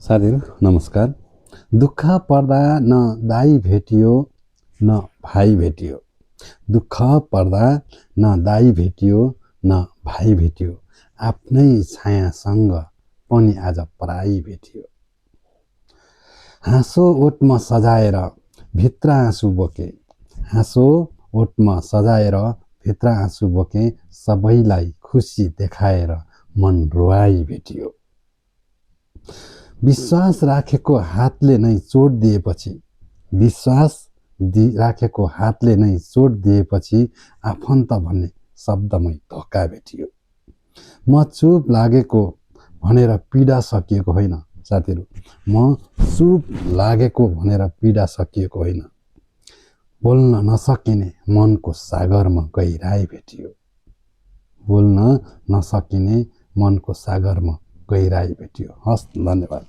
साथीहरू नमस्कार। दुःख पर्दा न दाई भेटियो न भाइ भेटियो। दुःख पर्दा न दाई भेटियो न भाइ भेटियो। आफ्नै छायासँग पनि आज पराई भेटियो। हाँसो ओठमा सजाएर भित्र आँसु बोके। हाँसो ओठमा सजाएर भित्र आँसु बोके। सबैलाई खुसी देखाएर मन रुवाई भेटियो। विश्वास राखेको हातले नै चोट दिएपछि, विश्वास राखेको हातले नै चोट दिएपछि आफन्त भन्ने शब्दमै धोका भेटियो। म चुप लागेको भनेर पीडा सकिएको होइन साथीहरू, म चुप लागेको भनेर पीडा सकिएको होइन। बोल्न नसकिने मनको सागरमा गहिराई भेटियो। बोल्न नसकिने मनको सागरमा गहिराई भेटियो। हस्, धन्यवाद।